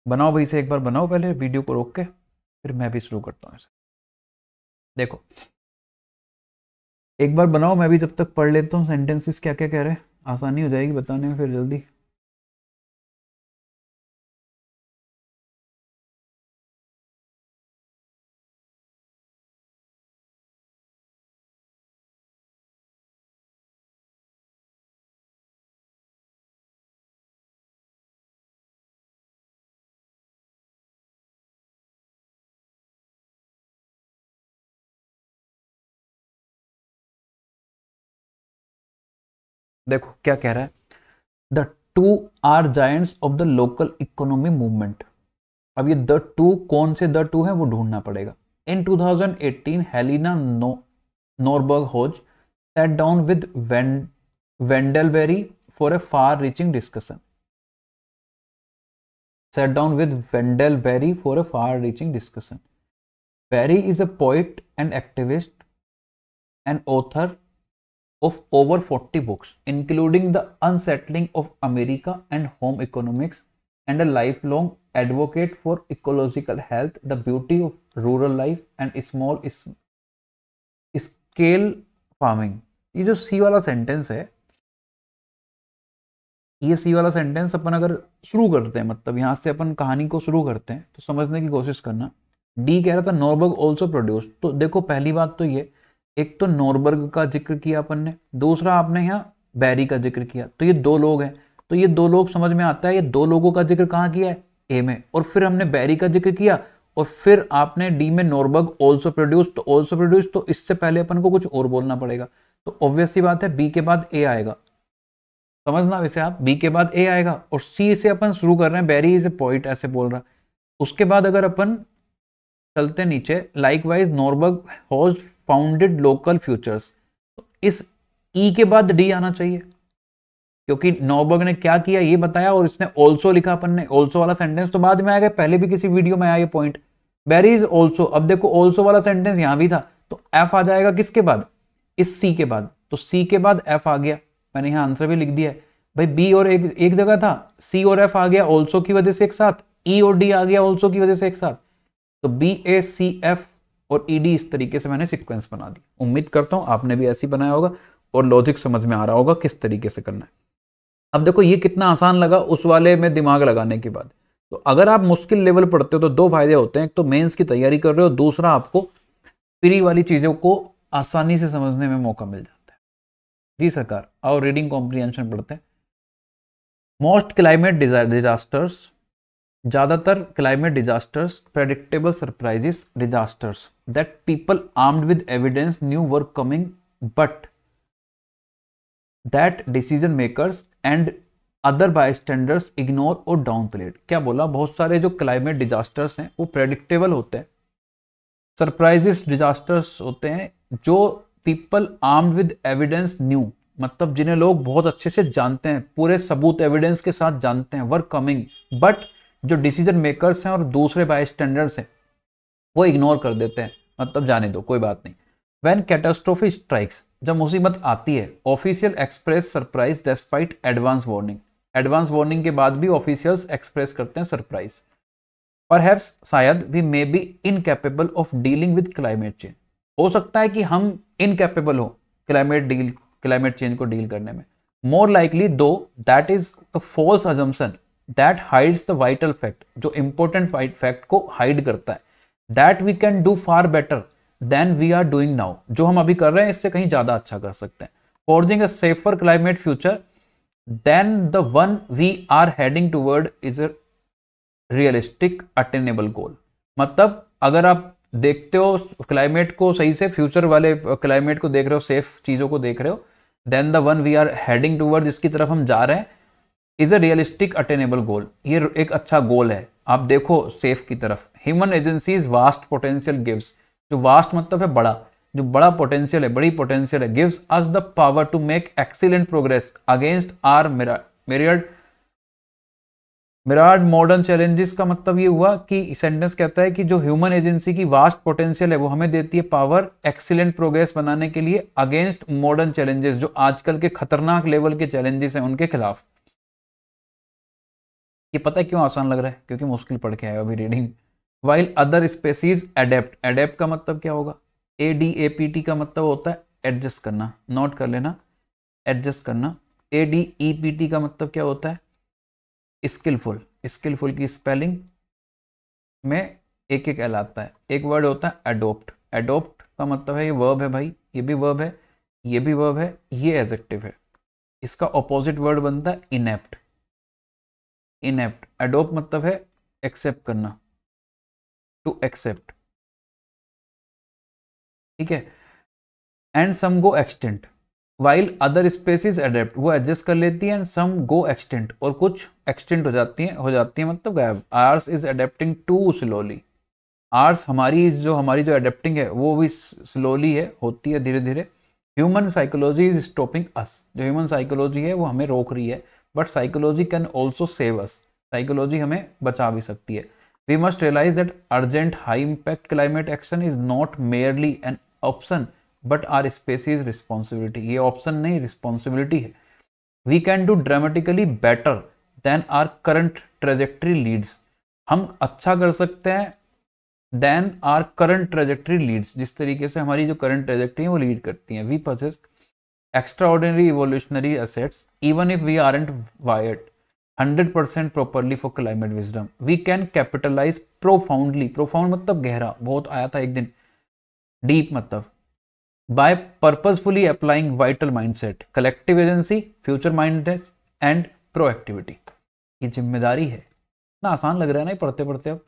बनाओ भाई इसे एक बार बनाओ, पहले वीडियो को रोक के, फिर मैं भी शुरू करता हूँ इसे। देखो एक बार बनाओ, मैं भी जब तक पढ़ लेता हूँ सेंटेंसेस क्या क्या कह रहे हैं, आसानी हो जाएगी बताने में फिर जल्दी। देखो क्या कह रहा है, the two are giants of the local economy movement. अब ये द टू कौन से द टू है वो ढूंढना पड़ेगा। In 2018 Helena Norberg Hodge sat down with Wendell Berry for a far reaching discussion. sat down with Wendell Berry for a far-reaching discussion. Berry is a poet and activist and author of over 40 books, including The Unsettling of America and Home Economics, and a lifelong advocate for ecological health, the beauty of rural life, and small scale farming. ये जो सी वाला sentence है, ये सी वाला sentence अपन अगर शुरू करते हैं, मतलब यहां से अपन कहानी को शुरू करते हैं, तो समझने की कोशिश करना। डी कह रहा था नॉरबर्ग ऑल्सो प्रोड्यूस। तो देखो पहली बात तो ये, एक तो नॉरबर्ग का जिक्र किया अपन ने, दूसरा आपने यहाँ बैरी का जिक्र किया, तो ये दो लोग हैं। तो ये दो लोग समझ में आता है, ये दो लोगों का जिक्र कहाँ किया है, ए में, और फिर हमने बैरी का जिक्र किया, और फिर आपने डी में नॉरबर्ग ऑल्सो प्रोड्यूस। तो ऑल्सो प्रोड्यूस, तो इससे पहले अपन को कुछ और बोलना पड़ेगा। तो ऑब्वियस सी बात है बी के बाद ए आएगा, समझना वैसे आप, बी के बाद ए आएगा, और सी से अपन शुरू कर रहे हैं, बैरी इज ए पॉइंट ऐसे बोल रहा है। उसके बाद अगर अपन चलते नीचे, लाइकवाइज नॉरबर्ग होज फाउंडेड लोकल फ्यूचर्स, तो इस ई के बाद डी आना चाहिए, क्योंकि नॉरबर्ग ने क्या किया ये बताया, और इसने ऑल्सो लिखा अपन ने। ऑल्सो वाला सेंटेंस तो बाद में आ गया, पहले भी किसी वीडियो में आया ये पॉइंट, बैरी इज ऑल्सो। अब देखो ऑल्सो वाला सेंटेंस यहां भी था, तो एफ आ जाएगा किसके बाद, इस सी के बाद। तो सी के बाद एफ आ गया, मैंने यहाँ आंसर भी लिख दिया है भाई। बी और एक जगह था, सी और एफ आ गया ऑल्सो की वजह से एक साथ, ई और डी आ गया ऑल्सो की वजह से एक साथ। तो बी ए सी एफ और ई डी, इस तरीके से मैंने सीक्वेंस बना दी। उम्मीद करता हूं आपने भी ऐसे ही बनाया होगा और लॉजिक समझ में आ रहा होगा किस तरीके से करना है। अब देखो ये कितना आसान लगा उस वाले में दिमाग लगाने के बाद। तो अगर आप मुश्किल लेवल पढ़ते हो तो दो फायदे होते हैं, एक तो मेंस की तैयारी कर रहे हो, दूसरा आपको प्री वाली चीजों को आसानी से समझने में मौका मिल जाता है। जी सरकार, आओ रीडिंग कॉम्प्रिहेंशन पढ़ते हैं। मोस्ट क्लाइमेट डिजास्टर्स, ज्यादातर climate disasters, predictable surprises disasters that people armed with evidence knew were coming, but that decision makers and other bystanders ignore or downplayed. क्या बोला, बहुत सारे जो क्लाइमेट डिजास्टर्स हैं वो प्रेडिक्टेबल होते हैं, सरप्राइजेस डिजास्टर्स होते हैं जो people armed with evidence new, मतलब जिन्हें लोग बहुत अच्छे से जानते हैं, पूरे सबूत एविडेंस के साथ जानते हैं, वर कमिंग, बट जो डिसीजन मेकर्स हैं और दूसरे बाय स्टैंडर्ड्स हैं वो इग्नोर कर देते हैं, मतलब जाने दो कोई बात नहीं। व्हेन कैटास्ट्रोफी स्ट्राइक्स, जब मुसीबत आती है, official express surprise despite advance warning, advance warning के बाद भी ऑफिशियल्स एक्सप्रेस करते हैं सरप्राइज। परहैप्स, शायद, we may be incapable of dealing with climate change, हो सकता है कि हम इनकैपेबल हो क्लाइमेट चेंज को डील करने में। More likely though that is a false assumption that hides the vital fact, जो इंपॉर्टेंट फैक्ट को हाइड करता है। That we can do far better than we are doing now, जो हम अभी कर रहे हैं इससे कहीं ज्यादा अच्छा कर सकते हैं. Forging a safer climate future than the one we are heading toward is a realistic attainable goal. मतलब अगर आप देखते हो क्लाइमेट को सही से, फ्यूचर वाले क्लाइमेट को देख रहे हो, सेफ चीजों को देख रहे हो, than the one we are heading toward, जिसकी तरफ हम जा रहे हैं, is a realistic attainable goal, ये एक अच्छा गोल है. आप देखो सेफ की तरफ. Human agencies vast potential gives, जो वास्ट मतलब है बड़ा, जो बड़ा पोटेंशियल है, बड़ी पोटेंशियल है, gives us the power to make excellent progress against our myriad modern challenges. का मतलब ये हुआ कि सेंटेंस कहता है कि जो ह्यूमन एजेंसी की वास्ट पोटेंशियल है वो हमें देती है पावर एक्सीलेंट प्रोग्रेस बनाने के लिए अगेंस्ट मॉडर्न चैलेंजेस, जो आजकल के खतरनाक लेवल के चैलेंजेस हैं उनके खिलाफ. ये पता है क्यों आसान लग रहा है? क्योंकि मुश्किल पढ़ के आया अभी reading. While other species adapt, adapt का मतलब क्या होगा? ADAPT का मतलब होता है एडजस्ट करना, नोट कर लेना, एडजस्ट करना. ADEPT का मतलब क्या होता है? स्किलफुल. स्किलफुल की स्पेलिंग में एक एक एल आता है. एक वर्ड होता है एडोप्ट. एडोप्ट का मतलब है ये वर्ब है भाई, ये भी वर्ब है, ये भी वर्ब है, ये एडजेक्टिव है. इसका ऑपोजिट वर्ड बनता है इनेप्ट. इनेप्ट. एडोप्ट मतलब है एक्सेप्ट करना, टू एक्सेप्ट. ठीक है. And some go extinct. While other species adapt, वो एडजस्ट कर लेती है. एंड सम गो एक्सटेंट, और कुछ एक्सटेंट हो जाती है मतलब गायब. Ours is adapting too slowly. Ours हमारी जो एडेप्टिंग है वो भी स्लोली है, होती है धीरे धीरे. Human psychology is stopping us, जो ह्यूमन साइकोलॉजी है वो हमें रोक रही है. But psychology can also save us, psychology हमें बचा भी सकती है. We must realise that urgent high impact climate action is not merely an option but our species responsibility. ये ऑप्शन नहीं, रिस्पॉन्सिबिलिटी है. We can do dramatically better than our current trajectory leads. हम अच्छा कर सकते हैं than our current trajectory Leeds, जिस तरीके से हमारी जो करंट ट्रेजेक्ट्री है वो लीड करती हैं. We possess extraordinary evolutionary assets even if we aren't wired 100% properly for climate wisdom. We can capitalize profoundly. profound मतलब गहरा, बहुत आया था एक दिन. deep मतलब by purposefully applying vital mindset, collective agency, future mindedness and proactivity. ये जिम्मेदारी है. ना आसान लग रहा है ना पढ़ते पढ़ते. अब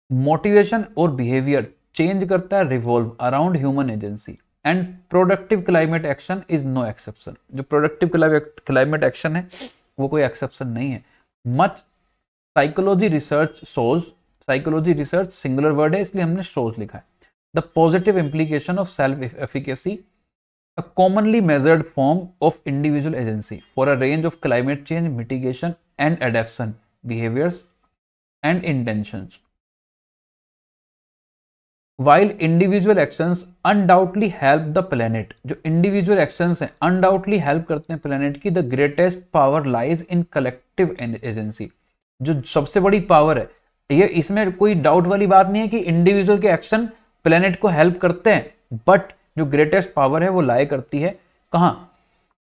मोटिवेशन और बिहेवियर चेंज करता है revolve around human agency. And productive climate action is no exception. जो प्रोडक्टिव क्लाइमेट एक्शन है वो कोई एक्सेप्शन नहीं है. Much psychology research shows, psychology research singular word है इसलिए हमने शोज लिखा है. The positive implication of self efficacy, a commonly measured form of individual agency for a range of climate change mitigation and adaptation behaviours and intentions. While individual actions undoubtedly help the planet, जो individual actions हैं undoubtedly help करते हैं planet की, the greatest power lies in collective agency. जो सबसे बड़ी power है, ये इसमें कोई डाउट वाली बात नहीं है कि इंडिविजुअल के एक्शन planet को हेल्प करते हैं, बट जो ग्रेटेस्ट पावर है वो लाई करती है कहाँ?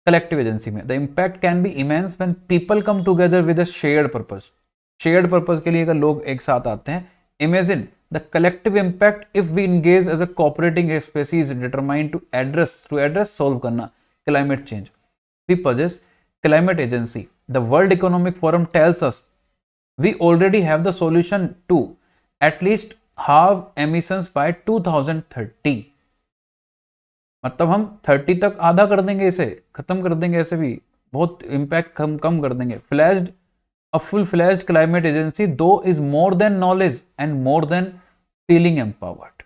कलेक्टिव एजेंसी में. The impact can be immense when people come together with a shared purpose. Shared purpose के लिए अगर लोग एक साथ आते हैं. Imagine the collective impact if we engage as a cooperating species determined to address solve करना climate change. We possess climate agency. The World Economic Forum tells us we already have the solution to at least halve emissions by 2030. मतलब हम 30 तक आधा कर देंगे, इसे खत्म कर देंगे, ऐसे भी बहुत इम्पैक्ट कम कर देंगे. Flashed A full-fledged climate agency, though, is more than knowledge and more than feeling empowered.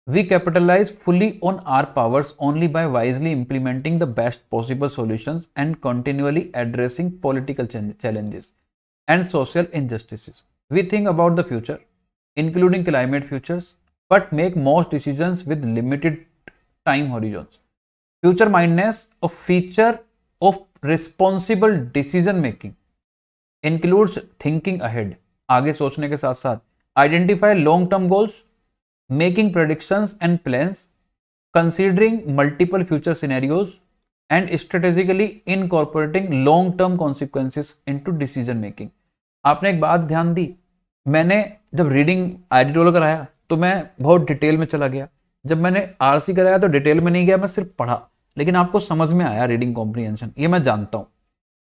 We capitalize fully on our powers only by wisely implementing the best possible solutions and continually addressing political challenges and social injustices. We think about the future, including climate futures, but make most decisions with limited time horizons. Future mindedness, a feature of responsible decision making, includes thinking ahead, आगे सोचने के साथ साथ, identify long term goals, making predictions and plans, considering multiple future scenarios, and strategically incorporating long term consequences into decision making. आपने एक बात ध्यान दी, मैंने जब रीडिंग आईडी रोल कराया तो मैं बहुत डिटेल में चला गया, जब मैंने आरसी कराया तो डिटेल में नहीं गया, मैं सिर्फ पढ़ा, लेकिन आपको समझ में आया रीडिंग कॉम्प्रीहेंशन, ये मैं जानता हूँ।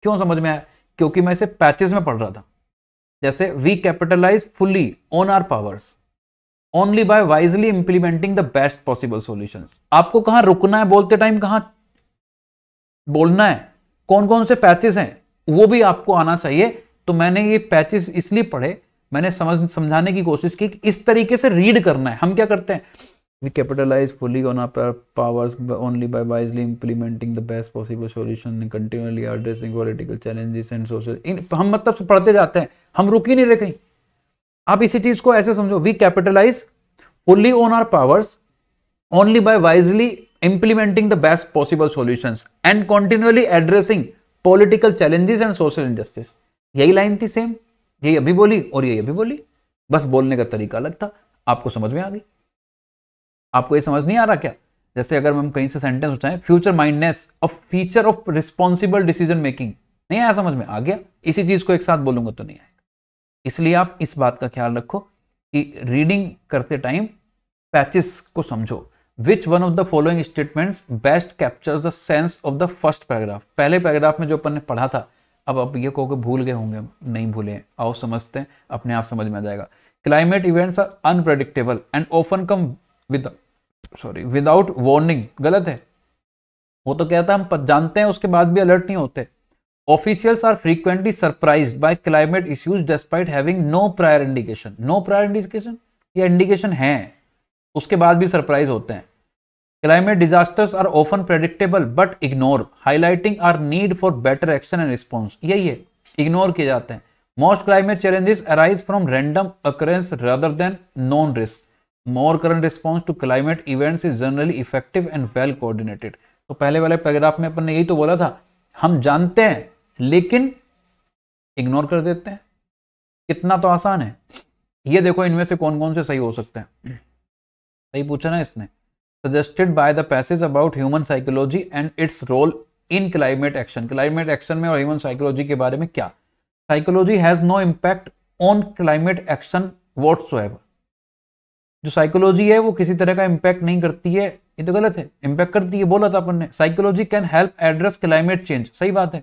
क्यों समझ में आया? क्योंकि मैं इसे पैचेस में पढ़ रहा था। जैसे we capitalise fully on our powers only by wisely implementing the best possible solutions. आपको कहां रुकना है बोलते टाइम, कहां बोलना है, कौन कौन से पैचेस हैं, वो भी आपको आना चाहिए। तो मैंने ये पैचेस इसलिए पढ़े, मैंने समझाने की कोशिश की कि इस तरीके से रीड करना है। हम क्या करते हैं, we capitalise fully on our powers only by wisely implementing the best possible solution and continuously addressing political challenges and social. हम मतलब से पढ़ते जाते हैं, हम रुक ही नहीं रहे कहीं। आप इसी चीज को ऐसे समझो, we capitalise fully on our powers only by wisely implementing the best possible solutions and continually addressing political challenges and social injustice। यही लाइन थी सेम, यही अभी बोली और यही अभी बोली, बस बोलने का तरीका अलग था। आपको समझ में आ गई? आपको ये समझ नहीं आ रहा क्या? जैसे अगर हम कहीं से सेंटेंस उठाएं, future mindness a feature of responsible decision making, नहीं आया समझ में? आ गया। इसी चीज को एक साथ बोलूंगा तो नहीं आएगा। इसलिए आप इस बात का ख्याल रखो कि रीडिंग करते टाइम पैचेस को समझो। Which one of the following statements best captures the sense of the first paragraph? पहले पैराग्राफ में जो अपन ने पढ़ा था, अब ये कहोगे भूल गए होंगे, नहीं भूले हैं, आओ समझते हैं, अपने आप समझ में आ जाएगा। Climate events are unpredictable and often come without warning, गलत है। वो तो कहता है हम जानते हैं, उसके बाद भी अलर्ट नहीं होते। Officials are frequently surprised by climate issues despite having no prior indication. No prior indication या इंडिकेशन है, उसके बाद भी सरप्राइज होते हैं। Climate disasters are often predictable but ignore, highlighting our need for better action and response. यही है, ignore किए जाते हैं। Most climate challenges arise from random occurrence rather than known risk. More current response to climate events is generally effective and well coordinated. तो पहले वाले paragraph में अपन ने यही तो बोला था, हम जानते हैं लेकिन इग्नोर कर देते हैं। कितना तो आसान है। ये देखो इनमें से कौन कौन से सही हो सकते हैं। सही पूछा ना इसने। Suggested by the passage about human psychology and its role in climate action. Climate action में और ह्यूमन साइकोलॉजी के बारे में क्या? Psychology has no impact on climate action whatsoever. जो साइकोलॉजी है वो किसी तरह का इम्पैक्ट नहीं करती है, ये तो गलत है। इम्पैक्ट करती है, बोला था अपन ने। Psychology can help address climate change, सही बात है।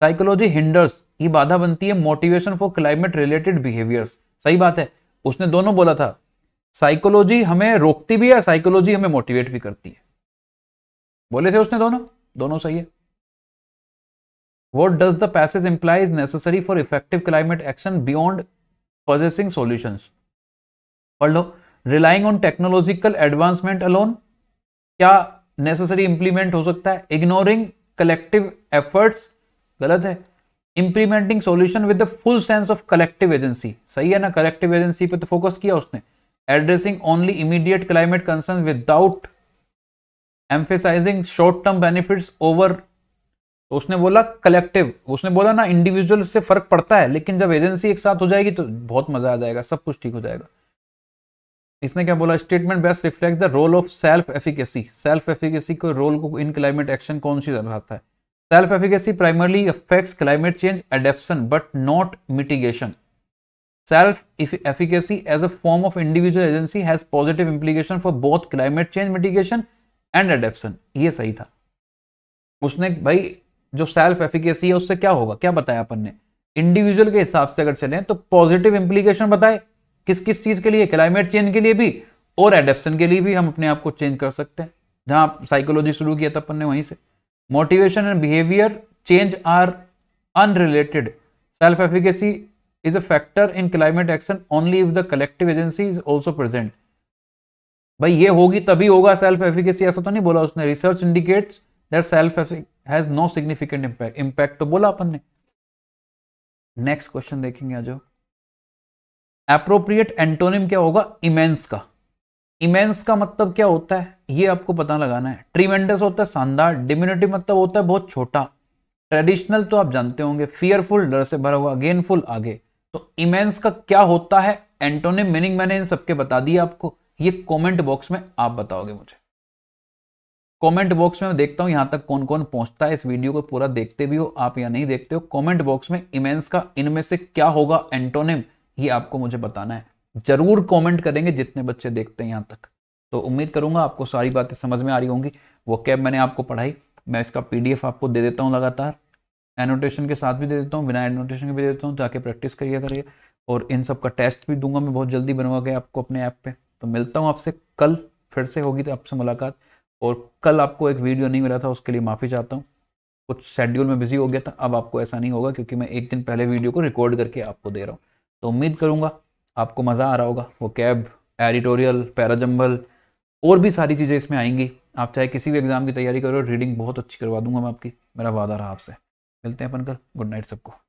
साइकोलॉजी हिंडर्स, ये बाधा बनती है motivation for climate related behaviours, सही बात है। उसने दोनों बोला था, साइकोलॉजी हमें रोकती भी है, साइकोलॉजी हमें मोटिवेट भी करती है, बोले थे उसने दोनों, दोनों सही है। What does the passage imply is necessary for effective climate action beyond possessing solutions? पढ़ लो। Relying on technological advancement alone, क्या necessary implement हो सकता है? Ignoring collective efforts, गलत है। Implementing solution with the full sense of collective agency, सही है ना? collective agency पे तो फोकस किया उसने। Addressing only immediate climate concerns without emphasizing short term benefits over, तो उसने बोला कलेक्टिव, उसने बोला ना इंडिविजुअल से फर्क पड़ता है, लेकिन जब एजेंसी एक साथ हो जाएगी तो बहुत मजा आ जाएगा, सब कुछ ठीक हो जाएगा। इसने क्या बोला? Statement best reflect the role of self efficacy. Self efficacy को रोल को इन क्लाइमेट एक्शन कौन सी रहता है? Self efficacy primarily affects climate change adaptation but not mitigation. Self efficacy as a form of individual agency has positive implication for both climate change mitigation and adaptation. ये सही था। उसने भाई जो सेल्फ एफिकेसी है उससे क्या होगा, क्या बताया अपन ने? इंडिविजुअल के हिसाब से अगर चलें तो पॉजिटिव इंप्लीकेशन बताए, किस किस चीज के लिए? क्लाइमेट चेंज के लिए भी और एडेप्शन के लिए भी हम अपने आप को चेंज कर सकते हैं। जहां साइकोलॉजी शुरू किया था अपन ने वहीं से। Motivation and behaviour change are unrelated. Self efficacy is a factor in climate action only if the collective agency is also present. भाई ये होगी तभी होगा सेल्फ एफिकेसी, ऐसा तो नहीं बोला उसने। Research indicates that self has no significant impact, impact तो बोला अपन ने। नेक्स्ट क्वेश्चन देखेंगे आज। एप्रोप्रिएट एंटोनिम क्या होगा? इमेंस का। इमेंस का मतलब क्या होता है ये आपको पता लगाना है। ट्रीमेंडस होता है शानदार, डिमिनिटिव मतलब होता है बहुत छोटा। ट्रेडिशनल तो आप जानते होंगे, फियरफुल डर से भरा हुआ, गेनफुल आगे। तो इमेंस का क्या होता है एंटोनिम? मीनिंग मैंने इन सबके बता दिया आपको, ये कमेंट बॉक्स में आप बताओगे मुझे। कमेंट बॉक्स में मैं देखता हूं यहां तक कौन कौन पहुंचता है, इस वीडियो को पूरा देखते भी हो आप या नहीं देखते हो। कमेंट बॉक्स में इमेंस का इनमें से क्या होगा एंटोनिम, ये आपको मुझे बताना है। जरूर कमेंट करेंगे जितने बच्चे देखते हैं यहाँ तक। तो उम्मीद करूंगा आपको सारी बातें समझ में आ रही होंगी। वो कैब मैंने आपको पढ़ाई, मैं इसका पीडीएफ आपको दे देता हूँ लगातार, एनोटेशन के साथ भी दे देता हूँ, बिना एनोटेशन के भी दे देता हूँ, जाके प्रैक्टिस करिए। और इन सब का टेस्ट भी दूंगा मैं बहुत जल्दी बनवा के आपको अपने ऐप पे। तो मिलता हूँ आपसे कल, फिर से होगी तो आपसे मुलाकात। और कल आपको एक वीडियो नहीं मिला था, उसके लिए माफ़ी चाहता हूँ, कुछ शेड्यूल में बिजी हो गया था। अब आपको ऐसा नहीं होगा, क्योंकि मैं एक दिन पहले वीडियो को रिकॉर्ड करके आपको दे रहा हूँ। तो उम्मीद करूँगा आपको मज़ा आ रहा होगा। वो कैब, एडिटोरियल, पैराजम्बल और भी सारी चीज़ें इसमें आएंगी। आप चाहे किसी भी एग्जाम की तैयारी करो, रीडिंग बहुत अच्छी करवा दूंगा मैं आपकी, मेरा वादा रहा आपसे। मिलते हैं अपन कल। गुड नाइट सबको।